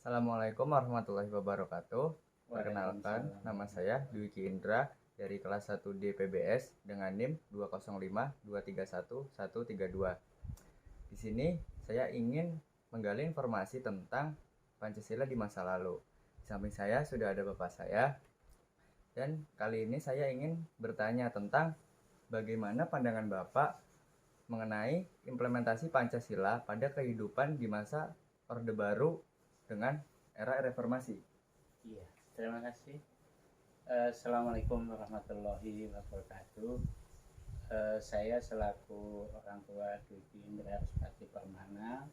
Assalamualaikum warahmatullahi wabarakatuh. Perkenalkan, Waalaikumsalam. nama saya Dwiki Indra dari kelas 1D PBS dengan NIM 205231132. Di sini saya ingin menggali informasi tentang Pancasila di masa lalu. Di samping saya sudah ada Bapak saya, dan kali ini saya ingin bertanya tentang bagaimana pandangan Bapak mengenai implementasi Pancasila pada kehidupan di masa Orde Baru dengan era reformasi. Iya, terima kasih. Assalamualaikum warahmatullahi wabarakatuh. Saya selaku orang tua Dwiki Indra Ruspati Permana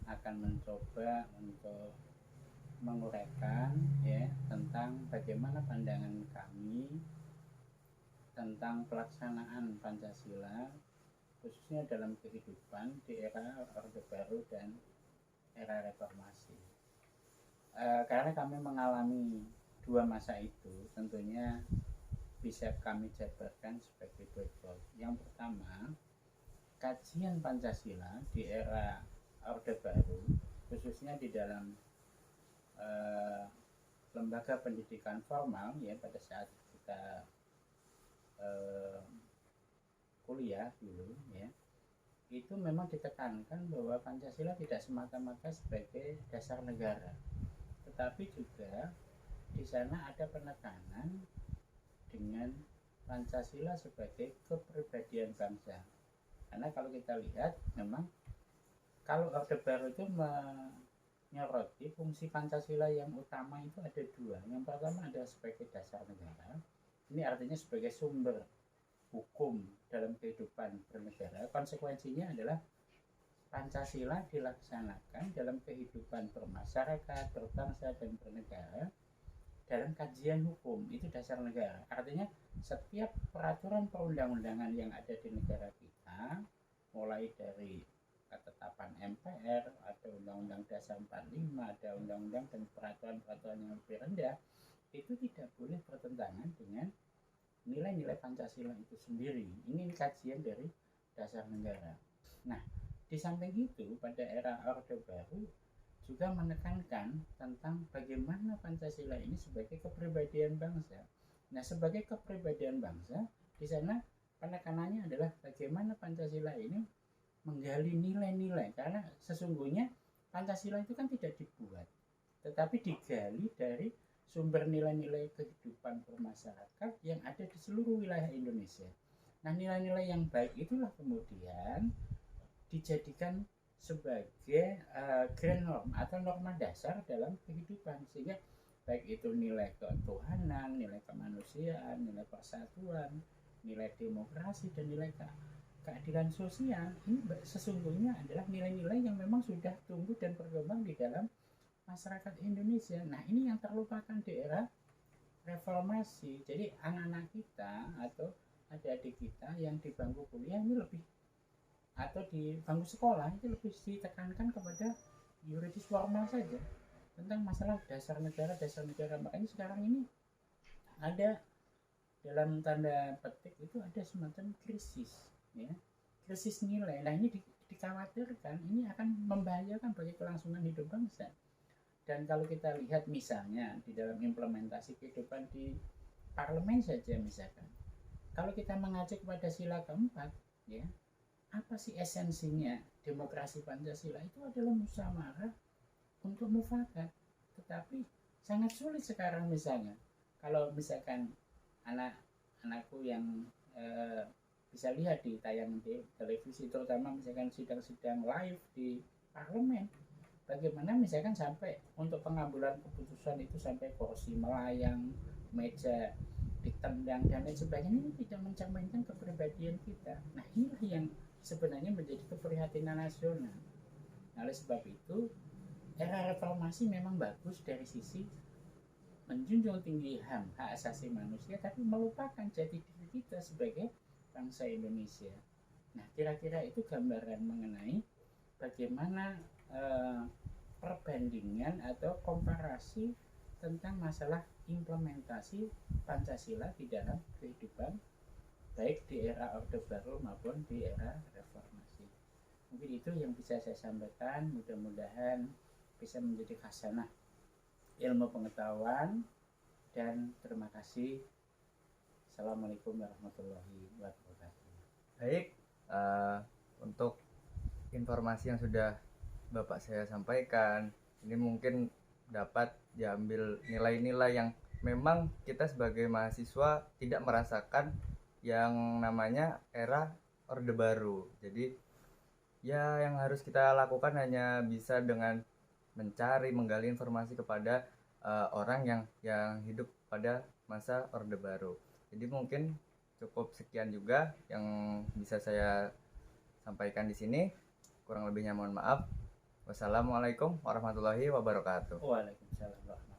akan mencoba untuk menguraikan ya tentang bagaimana pandangan kami tentang pelaksanaan Pancasila khususnya dalam kehidupan di era Orde Baru dan era reformasi. Karena kami mengalami dua masa itu, tentunya bisa kami jabarkan sebagai berikut. Yang pertama, kajian Pancasila di era Orde Baru, khususnya di dalam lembaga pendidikan formal ya pada saat kita kuliah dulu ya, itu memang ditekankan bahwa Pancasila tidak semata-mata sebagai dasar negara, tetapi juga di sana ada penekanan dengan Pancasila sebagai kepribadian bangsa. Karena kalau kita lihat memang kalau Orde Baru itu menyoroti fungsi Pancasila yang utama itu ada dua. Yang pertama adalah sebagai dasar negara. Ini artinya sebagai sumber hukum dalam kehidupan bernegara. Konsekuensinya adalah Pancasila dilaksanakan dalam kehidupan bermasyarakat, berbangsa, dan bernegara dalam kajian hukum. Itu dasar negara. Artinya setiap peraturan perundang-undangan yang ada di negara kita, mulai dari ketetapan MPR, ada Undang-Undang Dasar 45, ada undang-undang dan peraturan-peraturan yang lebih rendah, itu tidak boleh bertentangan dengan nilai-nilai Pancasila itu sendiri. Ini kajian dari dasar negara. Nah, di samping itu pada era Orde Baru juga menekankan tentang bagaimana Pancasila ini sebagai kepribadian bangsa. Nah, sebagai kepribadian bangsa, di sana penekanannya adalah bagaimana Pancasila ini menggali nilai-nilai, karena sesungguhnya Pancasila itu kan tidak dibuat, tetapi digali dari sumber nilai-nilai kehidupan bermasyarakat yang ada di seluruh wilayah Indonesia. Nah, nilai-nilai yang baik itulah kemudian dijadikan sebagai grand norm atau norma dasar dalam kehidupan, sehingga baik itu nilai ketuhanan, nilai kemanusiaan, nilai persatuan, nilai demokrasi, dan nilai keadilan sosial, ini sesungguhnya adalah nilai-nilai yang memang sudah tumbuh dan berkembang di dalam masyarakat Indonesia. Nah, ini yang terlupakan di era reformasi. Jadi anak-anak kita atau adik-adik kita yang di bangku kuliah ini lebih, atau di bangku sekolah itu lebih ditekankan kepada yuridis formal saja tentang masalah dasar negara. Makanya sekarang ini ada dalam tanda petik itu ada semacam krisis ya, krisis nilai. Nah, ini dikhawatirkan ini akan membahayakan bagi kelangsungan hidup bangsa. Dan kalau kita lihat misalnya di dalam implementasi kehidupan di parlemen saja, misalkan kalau kita mengacu kepada sila keempat ya, apa sih esensinya demokrasi Pancasila? Itu adalah musyawarah untuk mufakat. Tetapi sangat sulit sekarang, misalnya kalau misalkan anak-anakku yang bisa lihat di tayangan di televisi, terutama misalkan sidang-sidang live di parlemen, bagaimana misalkan sampai untuk pengambilan keputusan itu sampai kursi melayang, meja ditendang dan lain sebagainya, ini tidak mencerminkan kepribadian kita. Nah, inilah yang sebenarnya menjadi keprihatinan nasional. Nah, oleh sebab itu era reformasi memang bagus dari sisi menjunjung tinggi HAM, hak asasi manusia, tapi melupakan jati diri kita sebagai bangsa Indonesia. Nah, kira-kira itu gambaran mengenai bagaimana perbandingan atau komparasi tentang masalah implementasi Pancasila di dalam kehidupan baik di era Orde Baru maupun di era reformasi. Mungkin itu yang bisa saya sampaikan, mudah-mudahan bisa menjadi khasanah ilmu pengetahuan, dan terima kasih. Assalamualaikum warahmatullahi wabarakatuh. Baik, untuk informasi yang sudah Bapak saya sampaikan, ini mungkin dapat diambil nilai-nilai yang memang kita sebagai mahasiswa tidak merasakan yang namanya era Orde Baru. Jadi ya yang harus kita lakukan hanya bisa dengan mencari, menggali informasi kepada orang yang hidup pada masa Orde Baru. Jadi mungkin cukup sekian juga yang bisa saya sampaikan di sini. Kurang lebihnya mohon maaf. Wassalamualaikum warahmatullahi wabarakatuh. Waalaikumsalam warahmatullahi wabarakatuh.